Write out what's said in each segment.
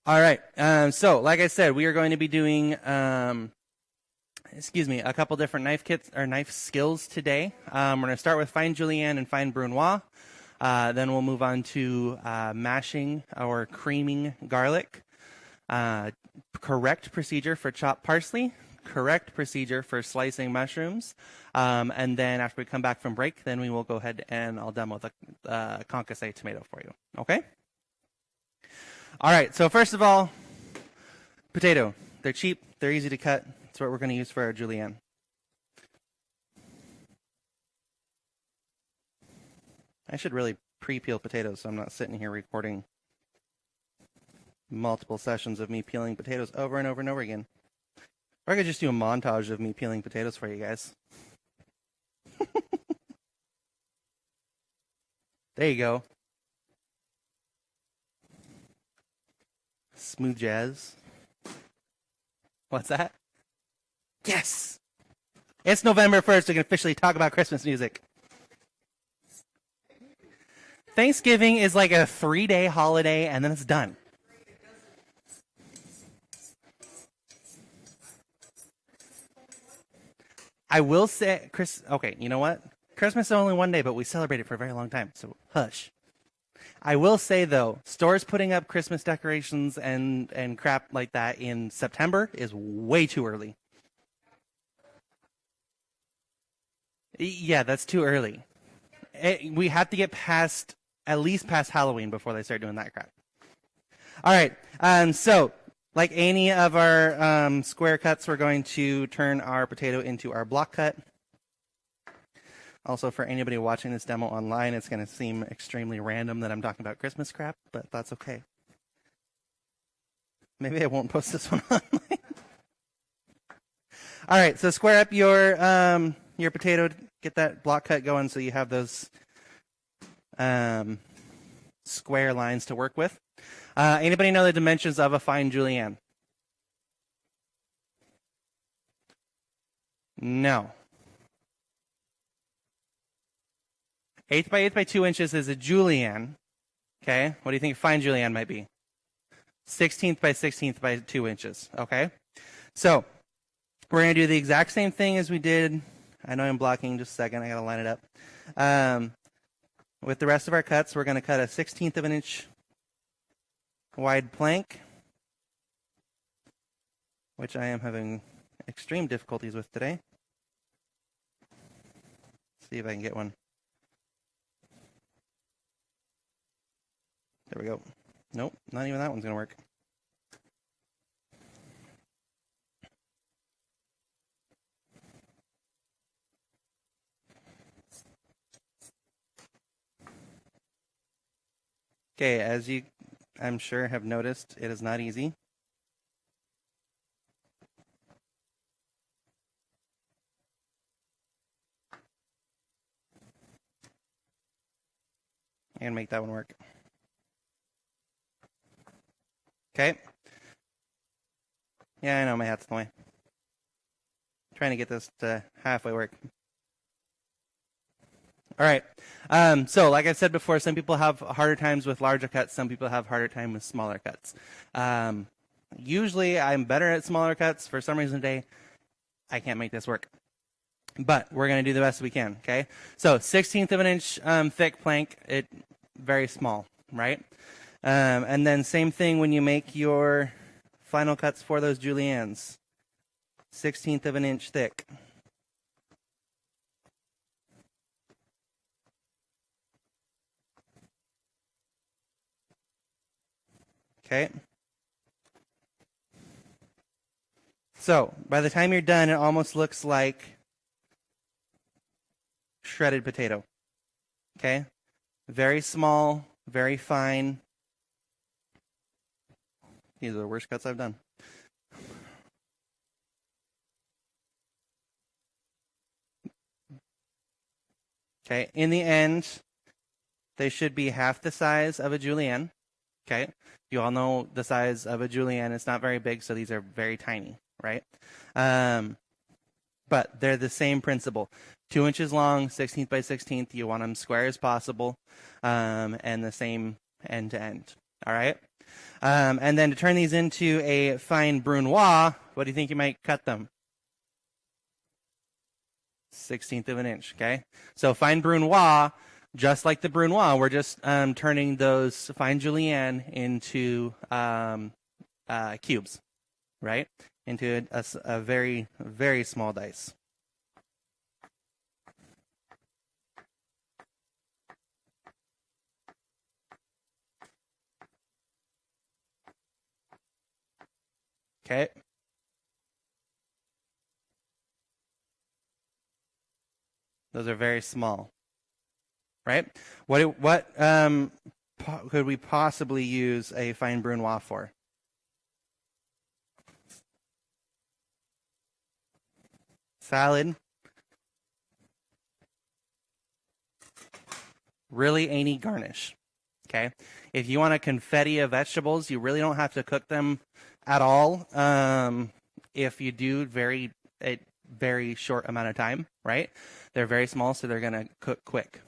All right. So, like I said, we are going to be doing, a couple different knife kits or knife skills today. We're going to start with fine Jullliene and fine Brunoise. Then we'll move on to mashing or creaming garlic. Correct procedure for chopped parsley. Correct procedure for slicing mushrooms. And then after we come back from break, then we will go ahead and I'll demo the Concasse tomato for you. Okay? All right, so first of all, potato. They're cheap, they're easy to cut. That's what we're going to use for our Jullliene. I should really pre-peel potatoes so I'm not sitting here recording multiple sessions of me peeling potatoes over and over and over again. Or I could just do a montage of me peeling potatoes for you guys. There you go. Smooth jazz. What's that? Yes! It's November 1st. We can officially talk about Christmas music. Thanksgiving is like a 3-day holiday, and then it's done. I will say, okay, you know what? Christmas is only one day, but we celebrate it for a very long time, so hush. I will say, though, stores putting up Christmas decorations and crap like that in September is way too early. Yeah, that's too early. We have to get at least past Halloween before they start doing that crap. All right, so like any of our square cuts, we're going to turn our potato into our block cut. Also, for anybody watching this demo online, it's going to seem extremely random that I'm talking about Christmas crap, but that's okay. Maybe I won't post this one online. All right, so square up your potato, get that block cut going so you have those square lines to work with. Anybody know the dimensions of a fine Jullliene? No. 1/8 by 1/8 by 2 inches is a Jullliene. Okay, what do you think a fine Jullliene might be? 1/16 by 1/16 by 2 inches. Okay, so we're going to do the exact same thing as we did. I know I'm blocking, just a second. I got to line it up. With the rest of our cuts, we're going to cut a 1/16 of an inch wide plank, which I am having extreme difficulties with today. Let's see if I can get one. There we go. Nope, not even that one's going to work. Okay, as you, I'm sure, have noticed, it is not easy. And make that one work. Okay. Yeah, I know my hat's in the way. I'm trying to get this to halfway work. All right. So, like I said before, some people have harder times with larger cuts. Some people have harder time with smaller cuts. Usually, I'm better at smaller cuts. For some reason today, I can't make this work. But we're going to do the best we can. Okay. So, 1/16 of an inch thick plank. Very small, right? And then same thing when you make your final cuts for those Jullienes. 1/16 of an inch thick. Okay. So by the time you're done, it almost looks like shredded potato. Okay. Very small, very fine. These are the worst cuts I've done. Okay, in the end, they should be half the size of a Jullliene. Okay, you all know the size of a Jullliene. It's not very big, so these are very tiny, right? But they're the same principle. 2 inches long, 1/16 by 1/16. You want them square as possible, and the same end to end. All right. And then to turn these into a fine Brunoise, what do you think you might cut them? 1/16 of an inch, okay? So fine Brunoise, just like the Brunoise, we're just turning those fine Jullliene into cubes, right? Into a very, very small dice. Okay. Those are very small, right? What could we possibly use a fine Brunoise for? Salad. Really any garnish. Okay. If you want a confetti of vegetables, you really don't have to cook them at all. If you do, very short amount of time, right? They're very small, so they're gonna cook quick.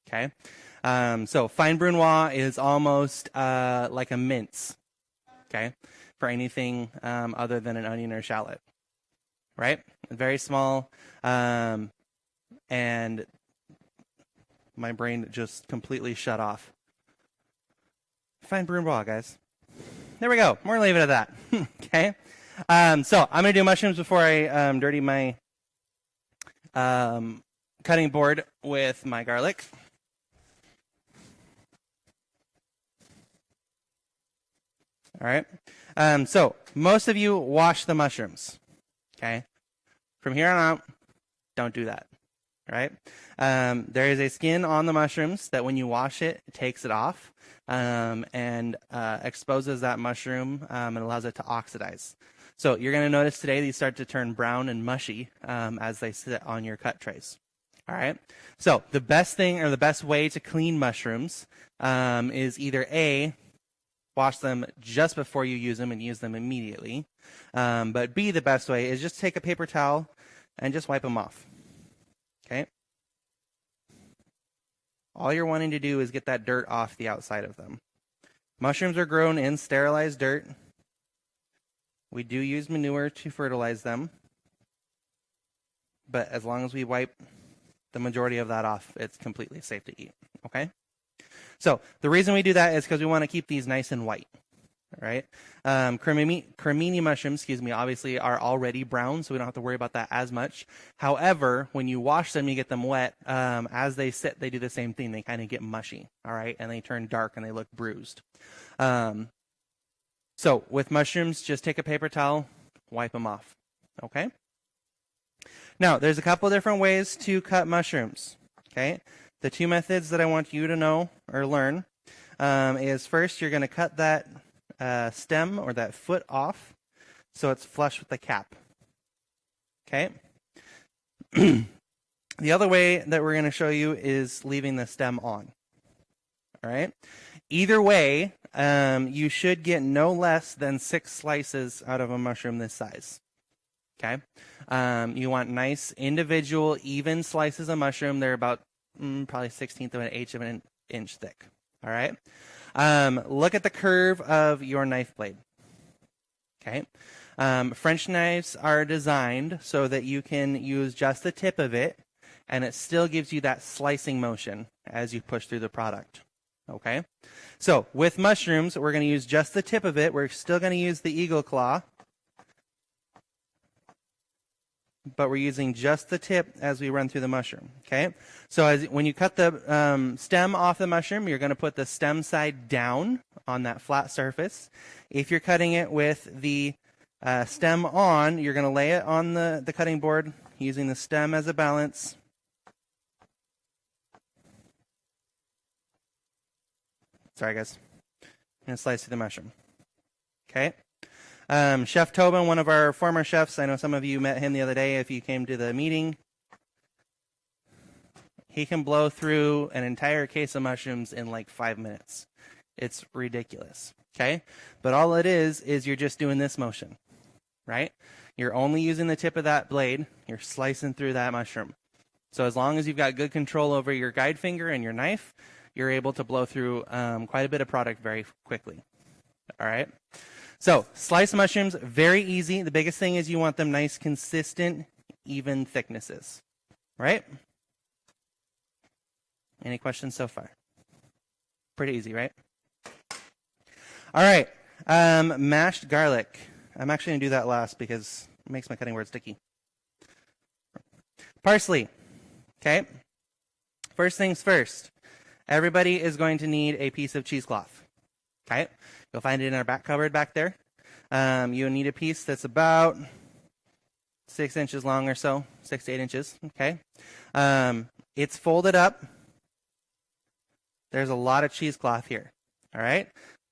Okay. So fine Brunoise is almost like a mince. Okay, for anything other than an onion or shallot, right? Very small, and my brain just completely shut off. Fine Brunoise, guys. There we go. We're gonna leave it at that. Okay. So I'm gonna do mushrooms before I dirty my cutting board with my garlic. All right. So most of you wash the mushrooms. Okay. From here on out, don't do that. Right. There is a skin on the mushrooms that when you wash it, it takes it off and exposes that mushroom and allows it to oxidize. So you're going to notice today these start to turn brown and mushy as they sit on your cut trays. All right. So the best thing or the best way to clean mushrooms is either A, wash them just before you use them and use them immediately. But B, the best way is just take a paper towel and just wipe them off. Okay. All you're wanting to do is get that dirt off the outside of them. Mushrooms are grown in sterilized dirt. We do use manure to fertilize them. But as long as we wipe the majority of that off, it's completely safe to eat. Okay? So the reason we do that is because we want to keep these nice and white. Right? Cremini mushrooms, obviously are already brown, so we don't have to worry about that as much. However, when you wash them, you get them wet. As they sit, they do the same thing. They kind of get mushy, all right, and they turn dark and they look bruised. So with mushrooms, just take a paper towel, wipe them off. Okay. Now, there's a couple different ways to cut mushrooms. Okay. The two methods that I want you to know or learn is first, you're going to cut that stem or that foot off so it's flush with the cap. Okay. The other way that we're going to show you is leaving the stem on. All right. Either way, you should get no less than 6 slices out of a mushroom this size. Okay. You want nice individual even slices of mushroom. They're about probably 1/16 of an eighth of an inch thick. All right. Look at the curve of your knife blade. Okay. French knives are designed so that you can use just the tip of it, and it still gives you that slicing motion as you push through the product. Okay. So with mushrooms, we're going to use just the tip of it. We're still going to use the eagle claw, but we're using just the tip as we run through the mushroom. Okay. So when you cut the stem off the mushroom, you're going to put the stem side down on that flat surface. If you're cutting it with the stem on, you're going to lay it on the cutting board using the stem as a balance. Sorry, guys. I'm going to slice through the mushroom. Okay. Chef Tobin, one of our former chefs, I know some of you met him the other day if you came to the meeting. He can blow through an entire case of mushrooms in like 5 minutes. It's ridiculous. Okay. But all it is you're just doing this motion, right? You're only using the tip of that blade. You're slicing through that mushroom. So as long as you've got good control over your guide finger and your knife, you're able to blow through quite a bit of product very quickly. All right. So sliced mushrooms, very easy. The biggest thing is you want them nice, consistent, even thicknesses. Right? Any questions so far? Pretty easy, right? All right. Mashed garlic. I'm actually going to do that last because it makes my cutting board sticky. Parsley. Okay. First things first. Everybody is going to need a piece of cheesecloth. Okay. You'll find it in our back cupboard back there. You'll need a piece that's about 6 inches long or so, 6 to 8 inches. Okay. It's folded up. There's a lot of cheesecloth here. All right.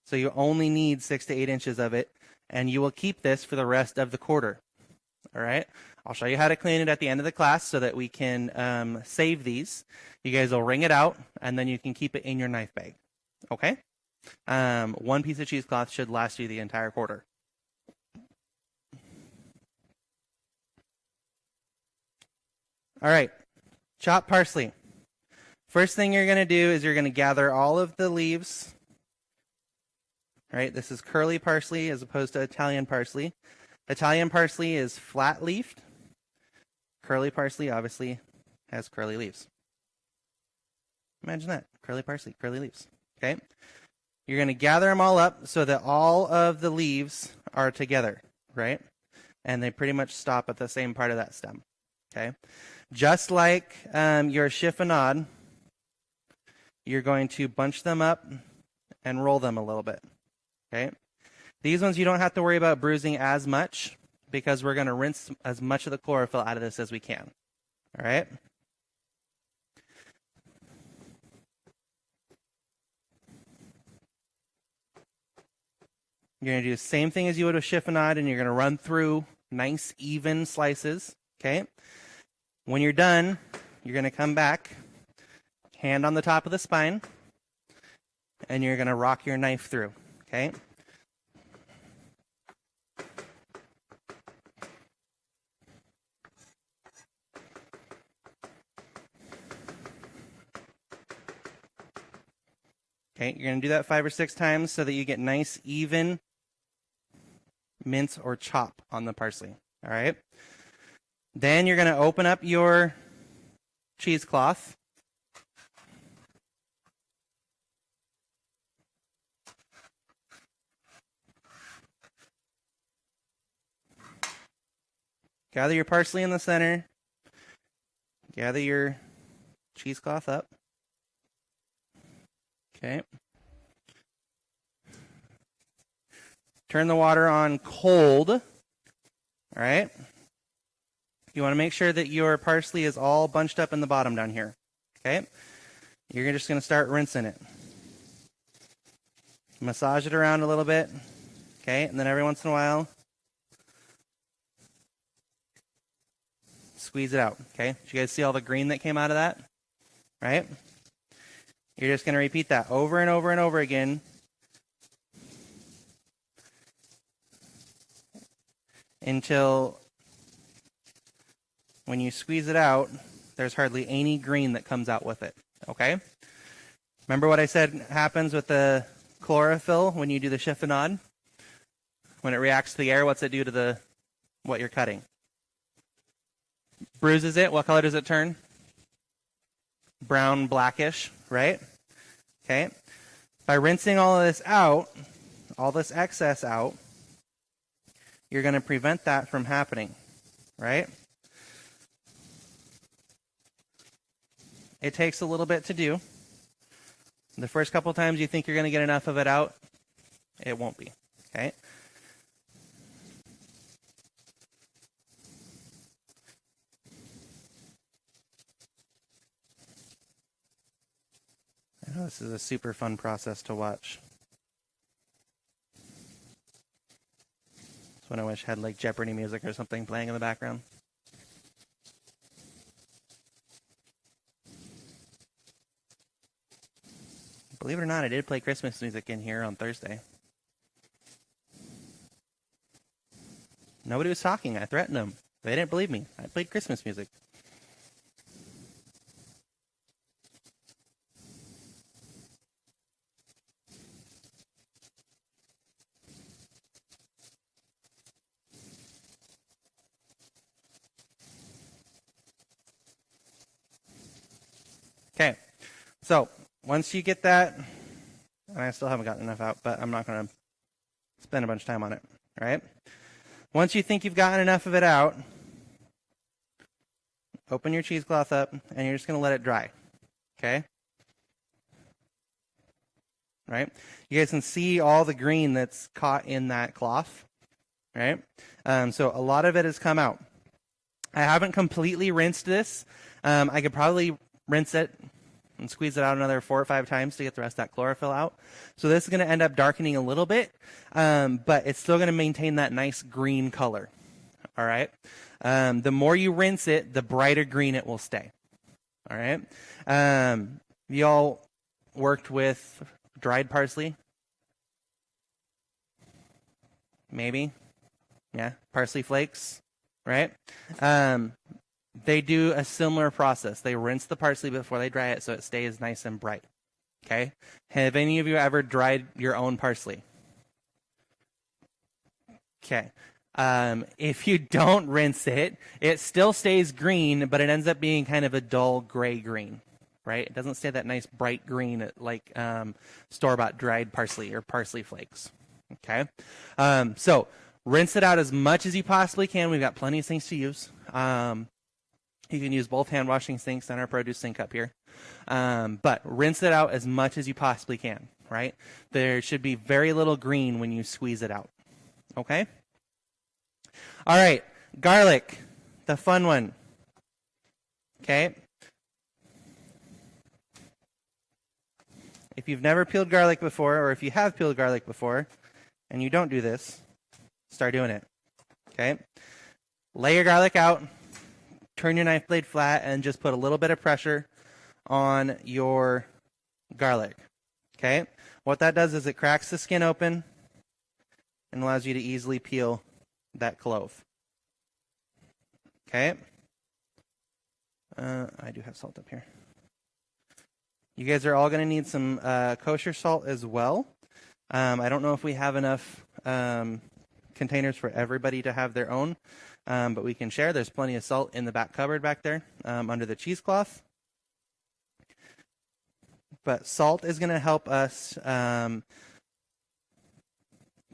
So you only need 6 to 8 inches of it, and you will keep this for the rest of the quarter. All right. I'll show you how to clean it at the end of the class so that we can save these. You guys will wring it out, and then you can keep it in your knife bag. Okay? One piece of cheesecloth should last you the entire quarter. All right. Chopped parsley. First thing you're going to do is you're going to gather all of the leaves. All right? This is curly parsley as opposed to Italian parsley. Italian parsley is flat-leafed. Curly parsley obviously has curly leaves. Imagine that. Curly parsley, curly leaves. Okay? You're going to gather them all up so that all of the leaves are together, right? And they pretty much stop at the same part of that stem. Okay? Just like your chiffonade, you're going to bunch them up and roll them a little bit. Okay? These ones you don't have to worry about bruising as much because we're going to rinse as much of the chlorophyll out of this as we can. All right? You're going to do the same thing as you would with chiffonade, and you're going to run through nice, even slices. Okay? When you're done, you're going to come back, hand on the top of the spine, and you're going to rock your knife through. Okay? Okay, you're going to do that 5 or 6 times so that you get nice, even mince or chop on the parsley. All right? Then you're going to open up your cheesecloth. Gather your parsley in the center. Gather your cheesecloth up. Okay. Turn the water on cold. All right. You want to make sure that your parsley is all bunched up in the bottom down here. Okay. You're just going to start rinsing it. Massage it around a little bit. Okay. And then every once in a while, squeeze it out. Okay. Did you guys see all the green that came out of that? Right? You're just going to repeat that over and over and over again until when you squeeze it out, there's hardly any green that comes out with it. Okay? Remember what I said happens with the chlorophyll when you do the chiffonade? When it reacts to the air, what's it do to what you're cutting? Bruises it. What color does it turn? Brown, blackish, right? Okay. By rinsing all of this out, all this excess out, you're going to prevent that from happening, right? It takes a little bit to do. The first couple times you think you're going to get enough of it out, it won't be, okay? I know this is a super fun process to watch. That's when I wish I had like Jeopardy music or something playing in the background. Believe it or not, I did play Christmas music in here on Thursday. Nobody was talking. I threatened them. They didn't believe me. I played Christmas music. So once you get that, and I still haven't gotten enough out, but I'm not going to spend a bunch of time on it. All right. Once you think you've gotten enough of it out, open your cheesecloth up, and you're just going to let it dry. Okay? Right? You guys can see all the green that's caught in that cloth. Right? So a lot of it has come out. I haven't completely rinsed this. I could probably rinse it and squeeze it out another 4 or 5 times to get the rest of that chlorophyll out. So this is going to end up darkening a little bit, but it's still going to maintain that nice green color. All right? The more you rinse it, the brighter green it will stay. All right? You all worked with dried parsley? Maybe? Yeah, parsley flakes, right? They do a similar process. They rinse the parsley before they dry it so it stays nice and bright. Okay? Have any of you ever dried your own parsley? Okay. If you don't rinse it, it still stays green, but it ends up being kind of a dull gray green, right? It doesn't stay that nice bright green like store-bought dried parsley or parsley flakes. Okay? So rinse it out as much as you possibly can. We've got plenty of sinks to use. You can use both hand washing sinks and our produce sink up here. But rinse it out as much as you possibly can, right? There should be very little green when you squeeze it out. Okay? All right, garlic, the fun one. Okay? If you've never peeled garlic before, or if you have peeled garlic before, and you don't do this, start doing it. Okay? Lay your garlic out, turn your knife blade flat, and just put a little bit of pressure on your garlic. Okay? What that does is it cracks the skin open and allows you to easily peel that clove. Okay? I do have salt up here. You guys are all going to need some kosher salt as well. I don't know if we have enough containers for everybody to have their own, but we can share. There's plenty of salt in the back cupboard back there under the cheesecloth. But salt is going to help us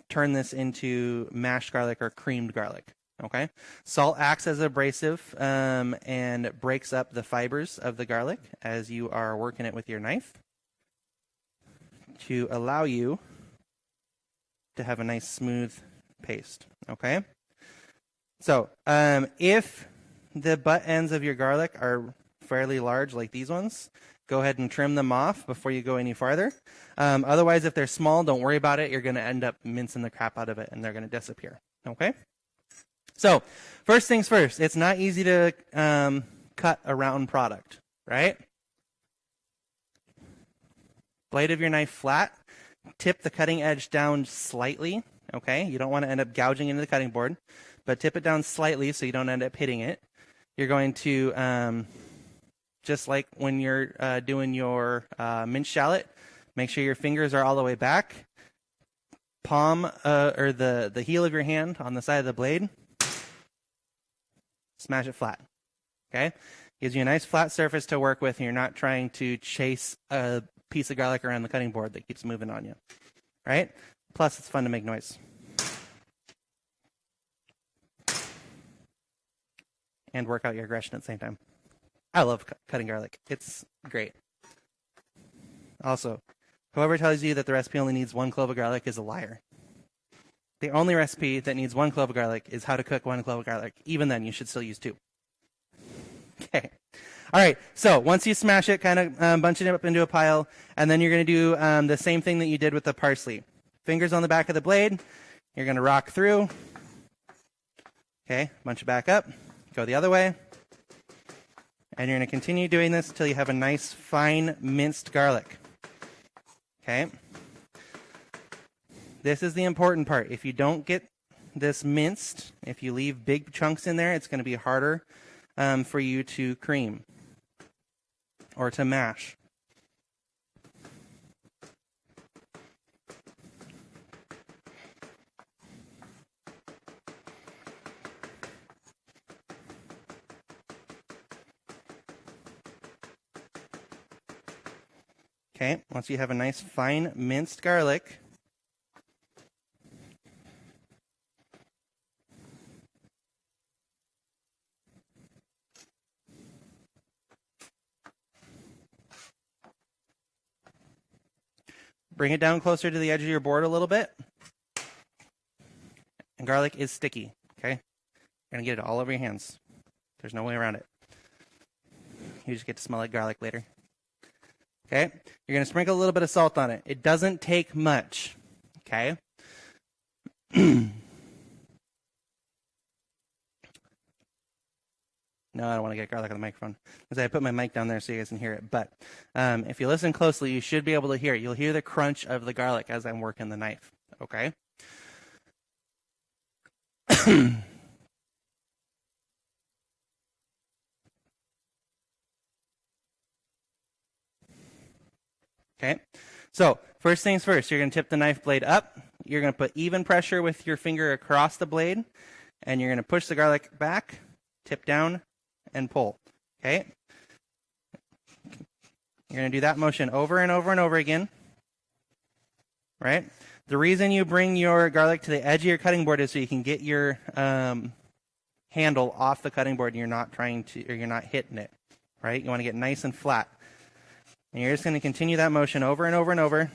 turn this into mashed garlic or creamed garlic. Okay? Salt acts as abrasive and breaks up the fibers of the garlic as you are working it with your knife to allow you to have a nice smooth paste. Okay? So, if the butt ends of your garlic are fairly large like these ones, go ahead and trim them off before you go any farther. Otherwise, if they're small, don't worry about it. You're going to end up mincing the crap out of it, and they're going to disappear. Okay? So, first things first, it's not easy to cut a round product, right? Blade of your knife flat. Tip the cutting edge down slightly, okay? You don't want to end up gouging into the cutting board, but tip it down slightly so you don't end up hitting it. You're going to, just like when you're doing your minced shallot, make sure your fingers are all the way back. Palm or the heel of your hand on the side of the blade. Smash it flat. Okay? Gives you a nice flat surface to work with, and you're not trying to chase a piece of garlic around the cutting board that keeps moving on you. Right? Plus, it's fun to make noise. And work out your aggression at the same time. I love cutting garlic. It's great. Also, whoever tells you that the recipe only needs 1 clove of garlic is a liar. The only recipe that needs 1 clove of garlic is how to cook 1 clove of garlic. Even then, you should still use 2. Okay. All right. So once you smash it, kind of bunch it up into a pile, and then you're going to do the same thing that you did with the parsley. Fingers on the back of the blade. You're going to rock through. Okay. Bunch it back up. Go the other way. And you're going to continue doing this until you have a nice, fine, minced garlic. Okay. This is the important part. If you don't get this minced, if you leave big chunks in there, it's going to be harder for you to cream or to mash. Okay, once you have a nice fine minced garlic, bring it down closer to the edge of your board a little bit. And garlic is sticky, okay? You're going to get it all over your hands. There's no way around it. You just get to smell like garlic later. Okay? You're going to sprinkle a little bit of salt on it. It doesn't take much, okay? No, I don't want to get garlic on the microphone because I put my mic down there so you guys can hear it. But if you listen closely, you should be able to hear it. You'll hear the crunch of the garlic as I'm working the knife, okay? Okay, so first things first, you're going to tip the knife blade up. You're going to put even pressure with your finger across the blade, and you're going to push the garlic back, tip down, and pull. Okay, you're going to do that motion over and over and over again. Right? The reason you bring your garlic to the edge of your cutting board is so you can get your handle off the cutting board and you're not hitting it. Right? You want to get nice and flat. And you're just going to continue that motion over and over and over.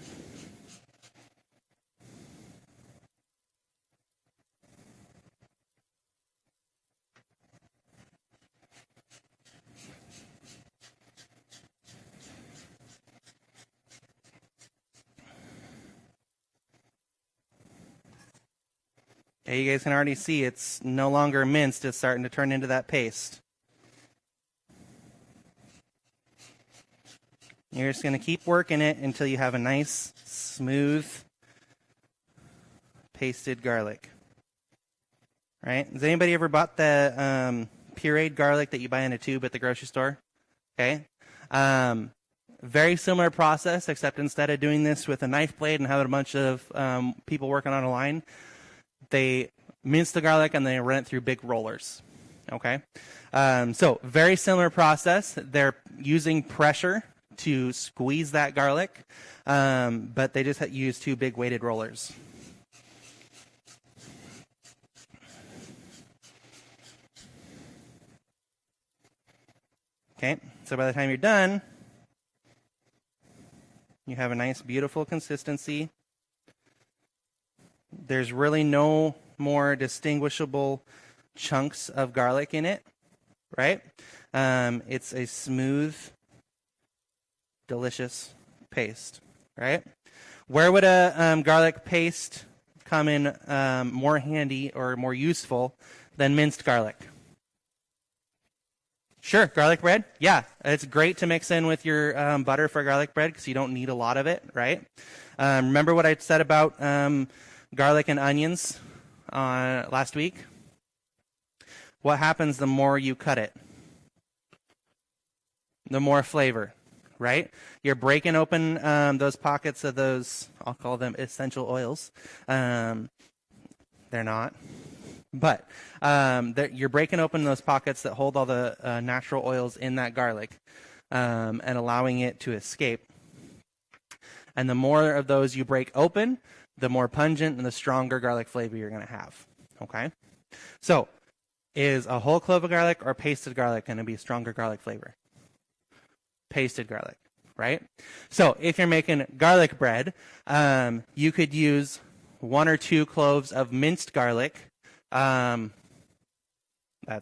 Okay, you guys can already see it's no longer minced. It's starting to turn into that paste. You're just going to keep working it until you have a nice, smooth, pasted garlic. Right? Has anybody ever bought the pureed garlic that you buy in a tube at the grocery store? Okay. Very similar process, except instead of doing this with a knife blade and having a bunch of people working on a line, they mince the garlic and they run it through big rollers. Okay. So very similar process. They're using pressure to squeeze that garlic, but they just use two big weighted rollers. Okay, so by the time you're done, you have a nice, beautiful consistency. There's really no more distinguishable chunks of garlic in it, right? It's a smooth, delicious paste, right? Where would a garlic paste come in more handy or more useful than minced garlic? Sure, garlic bread. Yeah, it's great to mix in with your butter for garlic bread because you don't need a lot of it, right? Remember what I said about garlic and onions last week? What happens the more you cut it? The more flavor, right? You're breaking open those pockets of those, I'll call them essential oils. They're not. But you're breaking open those pockets that hold all the natural oils in that garlic and allowing it to escape. And the more of those you break open, the more pungent and the stronger garlic flavor you're going to have. Okay? So, is a whole clove of garlic or pasted garlic going to be a stronger garlic flavor? Pasted garlic, right? So, if you're making garlic bread, you could use 1 or 2 cloves of minced garlic. That's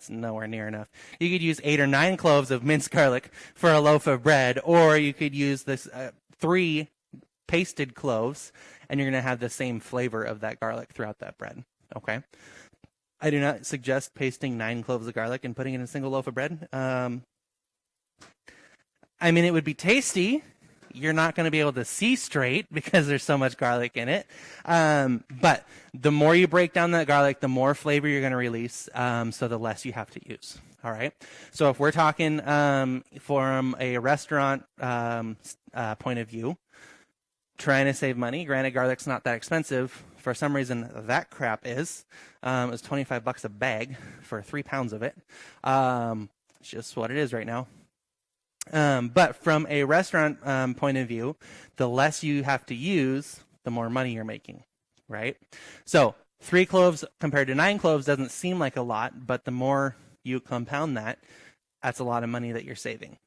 nowhere near enough. You could use 8 or 9 cloves of minced garlic for a loaf of bread, or you could use this 3 pasted cloves, and you're going to have the same flavor of that garlic throughout that bread. Okay? I do not suggest pasting 9 cloves of garlic and putting it in a single loaf of bread. I mean, it would be tasty. You're not going to be able to see straight because there's so much garlic in it. But the more you break down that garlic, the more flavor you're going to release, so the less you have to use. All right? So if we're talking from a restaurant point of view, trying to save money, granted garlic's not that expensive. For some reason, that crap is. It's $25 a bag for 3 pounds of it. It's just what it is right now. But from a restaurant point of view, the less you have to use, the more money you're making, right? So 3 cloves compared to 9 cloves doesn't seem like a lot, but the more you compound that, that's a lot of money that you're saving,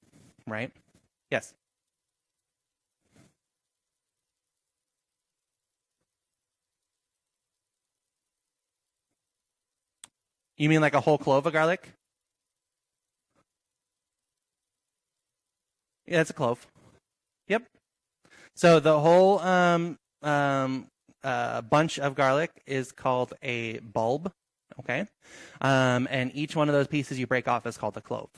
right? Yes. You mean like a whole clove of garlic? Yeah, it's a clove. Yep. So the whole bunch of garlic is called a bulb, okay? And each one of those pieces you break off is called a clove,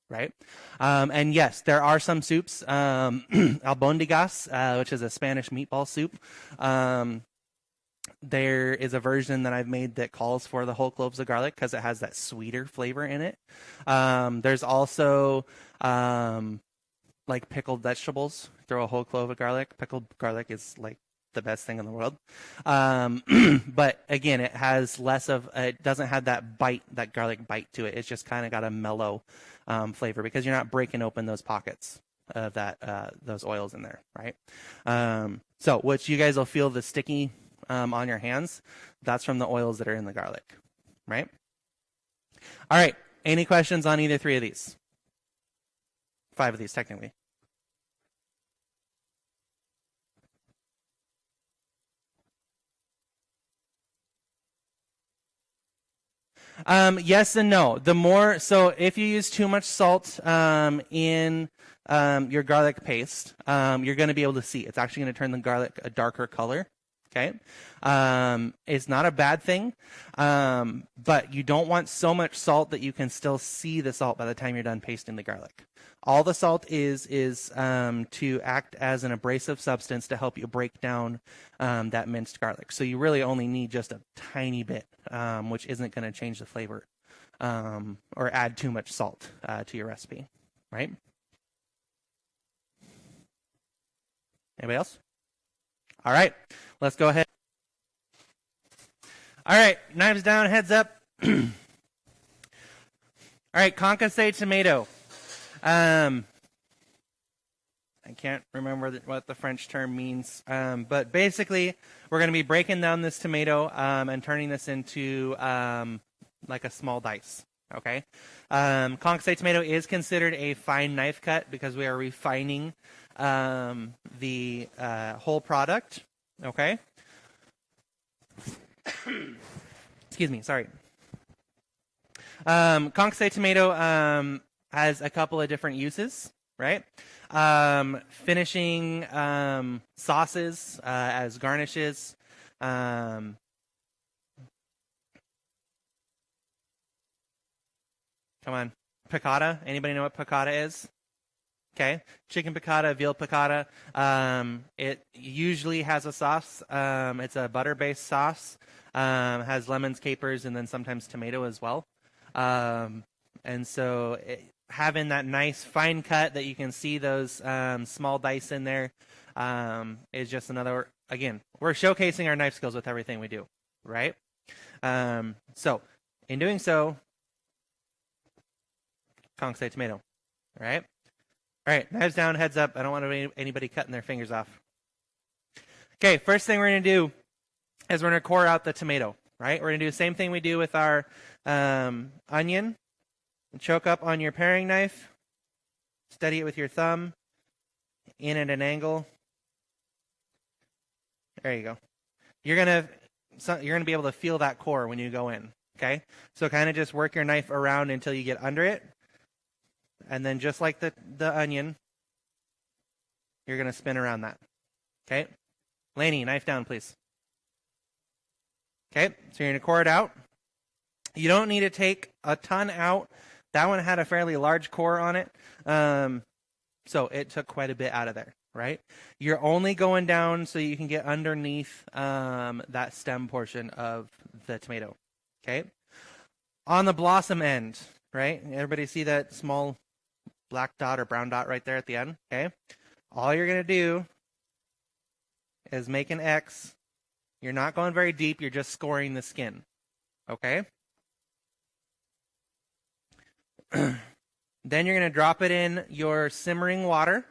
right? And yes, there are some soups, albondigas, which is a Spanish meatball soup. There is a version that I've made that calls for the whole cloves of garlic because it has that sweeter flavor in it. There's also like pickled vegetables. Throw a whole clove of garlic. Pickled garlic is like the best thing in the world. But again, it has less of, it doesn't have that bite, that garlic bite to it. It's just kind of got a mellow flavor because you're not breaking open those pockets of that, those oils in there, right? So which you guys will feel the sticky on your hands. That's from the oils that are in the garlic, right? All right. Any questions on either 3 of these? 5 of these, technically. Yes and no. The more, so if you use too much salt in your garlic paste, you're going to be able to see. It's actually going to turn the garlic a darker color. Okay. It's not a bad thing, but you don't want so much salt that you can still see the salt by the time you're done pasting the garlic. All the salt is to act as an abrasive substance to help you break down that minced garlic. So you really only need just a tiny bit, which isn't going to change the flavor or add too much salt to your recipe, right? Anybody else? All right, let's go ahead. All right, knives down, heads up. All right, Concasse tomato. I can't remember what the French term means, but basically, we're going to be breaking down this tomato and turning this into like a small dice. Okay, Concasse tomato is considered a fine knife cut because we are refining the whole product. Okay. Excuse me. Sorry. Concasse tomato has a couple of different uses, right? Finishing sauces as garnishes. Come on. Piccata. Anybody know what piccata is? Okay. Chicken piccata, veal piccata. It usually has a sauce. It's a butter-based sauce. Has lemons, capers, and then sometimes tomato as well. And so having that nice fine cut that you can see those small dice in there is just another, again, we're showcasing our knife skills with everything we do, right? So in doing so, Concasse tomato, right? All right, knives down, heads up. I don't want anybody cutting their fingers off. Okay, first thing we're going to do is we're going to core out the tomato, right? We're going to do the same thing we do with our onion. Choke up on your paring knife. Steady it with your thumb. In at an angle. There you go. You're gonna be able to feel that core when you go in. Okay? So kind of just work your knife around until you get under it. And then just like the onion, you're going to spin around that. Okay? Lainey, knife down, please. Okay? So you're going to core it out. You don't need to take a ton out. That one had a fairly large core on it. So it took quite a bit out of there, right? You're only going down so you can get underneath that stem portion of the tomato. Okay? On the blossom end, right? Everybody see that small black dot or brown dot right there at the end? Okay? All you're going to do is make an X. You're not going very deep. You're just scoring the skin. Okay? Then you're going to drop it in your simmering water.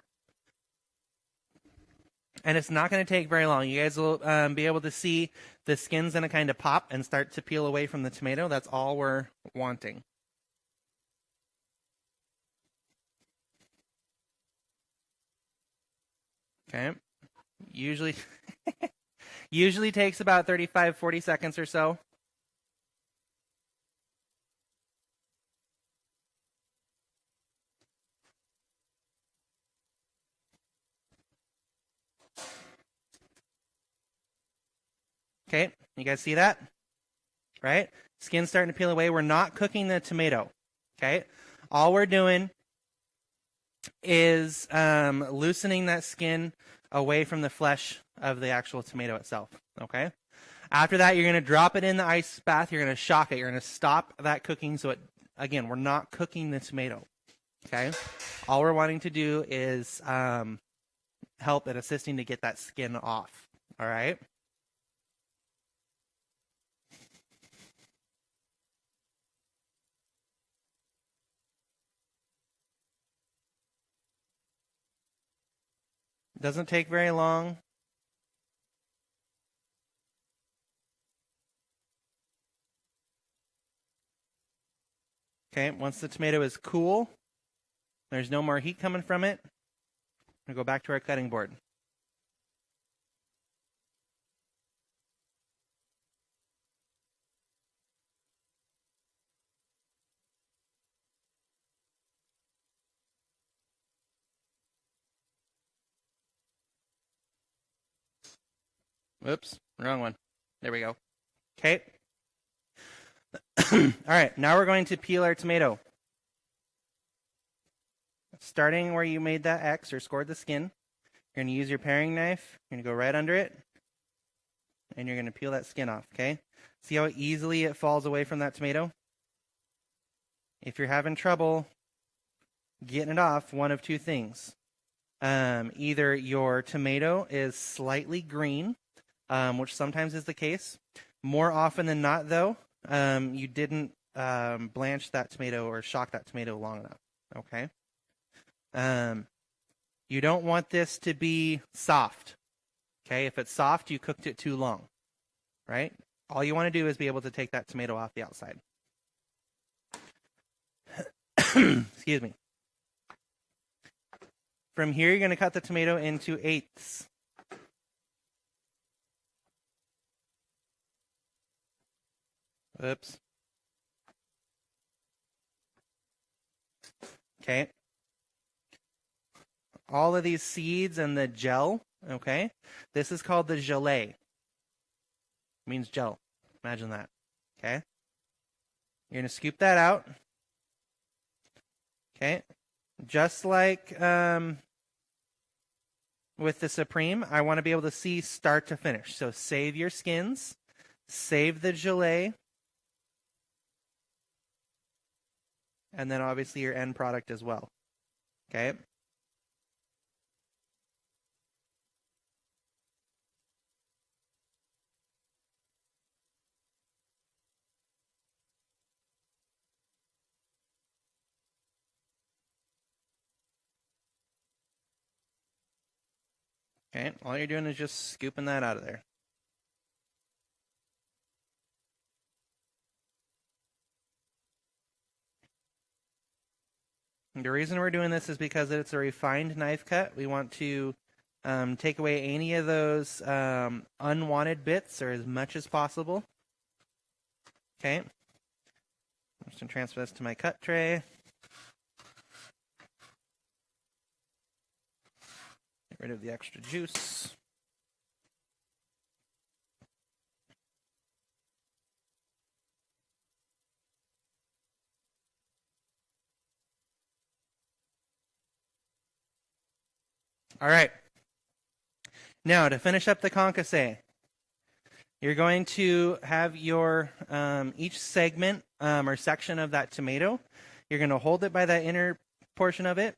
And it's not going to take very long. You guys will be able to see the skin's going to kind of pop and start to peel away from the tomato. That's all we're wanting. Okay. Usually takes about 35, 40 seconds or so. Okay, you guys see that? Right? Skin's starting to peel away. We're not cooking the tomato. Okay? All we're doing is loosening that skin away from the flesh of the actual tomato itself. Okay? After that, you're going to drop it in the ice bath. You're going to shock it. You're going to stop that cooking. So, again, we're not cooking the tomato. Okay? All we're wanting to do is help and assisting to get that skin off. All right? Doesn't take very long. Okay, once the tomato is cool, there's no more heat coming from it, we'll go back to our cutting board. Whoops, wrong one. There we go. Okay. All right, now we're going to peel our tomato. Starting where you made that X or scored the skin, you're going to use your paring knife. You're going to go right under it, and you're going to peel that skin off, okay? See how easily it falls away from that tomato? If you're having trouble getting it off, one of two things. Either your tomato is slightly green, which sometimes is the case. More often than not, though, you didn't blanch that tomato or shock that tomato long enough, okay? You don't want this to be soft, okay? If it's soft, you cooked it too long, right? All you want to do is be able to take that tomato off the outside. Excuse me. From here, you're going to cut the tomato into eighths. Oops. Okay. All of these seeds and the gel, okay? This is called the gelée. It means gel. Imagine that, okay? You're going to scoop that out. Okay. Just like with the Supreme, I want to be able to see start to finish. So save your skins, save the gelée, and then obviously your end product as well. Okay. Okay, all you're doing is just scooping that out of there. And the reason we're doing this is because it's a refined knife cut. We want to take away any of those unwanted bits or as much as possible. Okay. I'm just going to transfer this to my cut tray. Get rid of the extra juice. All right. Now, to finish up the concasse, you're going to have your each segment or section of that tomato. You're going to hold it by that inner portion of it,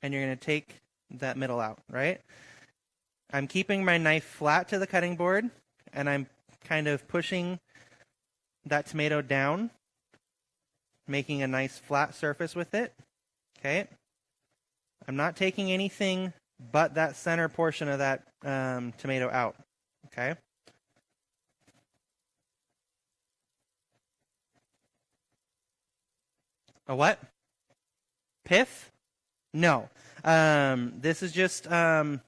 and you're going to take that middle out, right? I'm keeping my knife flat to the cutting board, and I'm kind of pushing that tomato down making a nice flat surface with it. Okay. I'm not taking anything but that center portion of that tomato out. Okay. A what? Pith? No. This is just to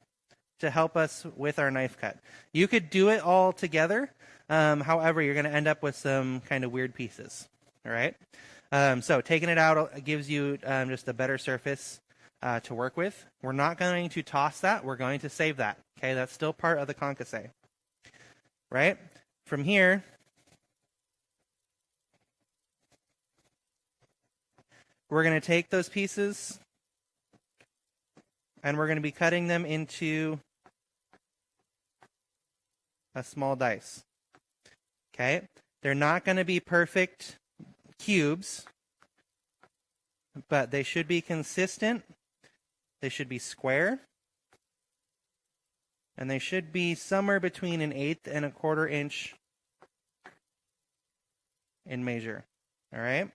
help us with our knife cut. You could do it all together. However, you're going to end up with some kind of weird pieces. All right. So taking it out gives you just a better surface to work with. We're not going to toss that. We're going to save that. Okay. That's still part of the concasse. Right. From here, we're going to take those pieces and we're going to be cutting them into a small dice. Okay? They're not going to be perfect cubes, but they should be consistent. They should be square. And they should be somewhere between 1/8 and 1/4 inch in measure. All right?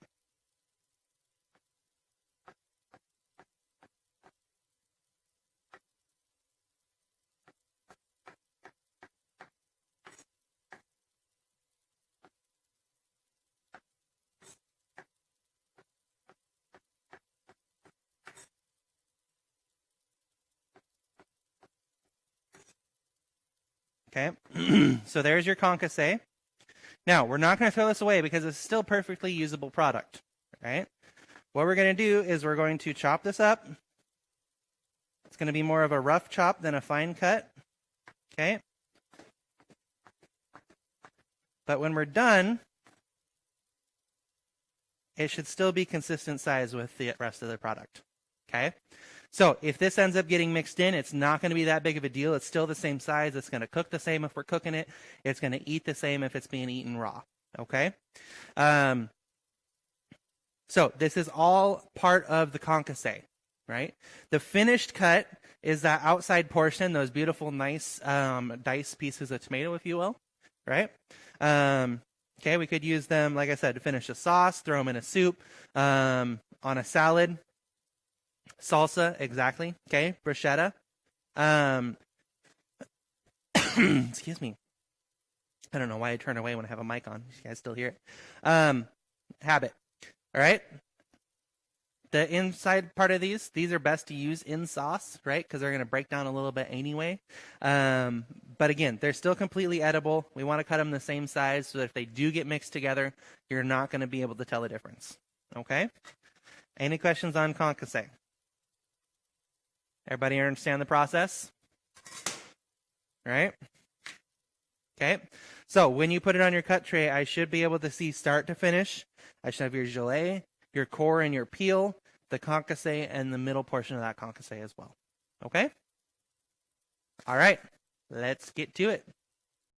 Okay, so there's your concasse. Now, we're not going to throw this away because it's still perfectly usable product, right? What we're going to do is we're going to chop this up. It's going to be more of a rough chop than a fine cut, okay? But when we're done, it should still be consistent size with the rest of the product, okay? So if this ends up getting mixed in, it's not going to be that big of a deal. It's still the same size. It's going to cook the same if we're cooking it. It's going to eat the same if it's being eaten raw. Okay? So this is all part of the concasse, right? The finished cut is that outside portion, those beautiful, nice diced pieces of tomato, if you will, right? Okay, we could use them, like I said, to finish a sauce, throw them in a soup, on a salad. Salsa, exactly. Okay, bruschetta. Excuse me. I don't know why I turn away when I have a mic on. You guys still hear it? Habit. All right. The inside part of these are best to use in sauce, right? Because they're going to break down a little bit anyway. But again, they're still completely edible. We want to cut them the same size so that if they do get mixed together, you're not going to be able to tell the difference. Okay? Any questions on concasse? Everybody understand the process? Right? Okay. So when you put it on your cut tray, I should be able to see start to finish. I should have your gelée, your core and your peel, the concasse, and the middle portion of that concasse as well. Okay? All right. Let's get to it.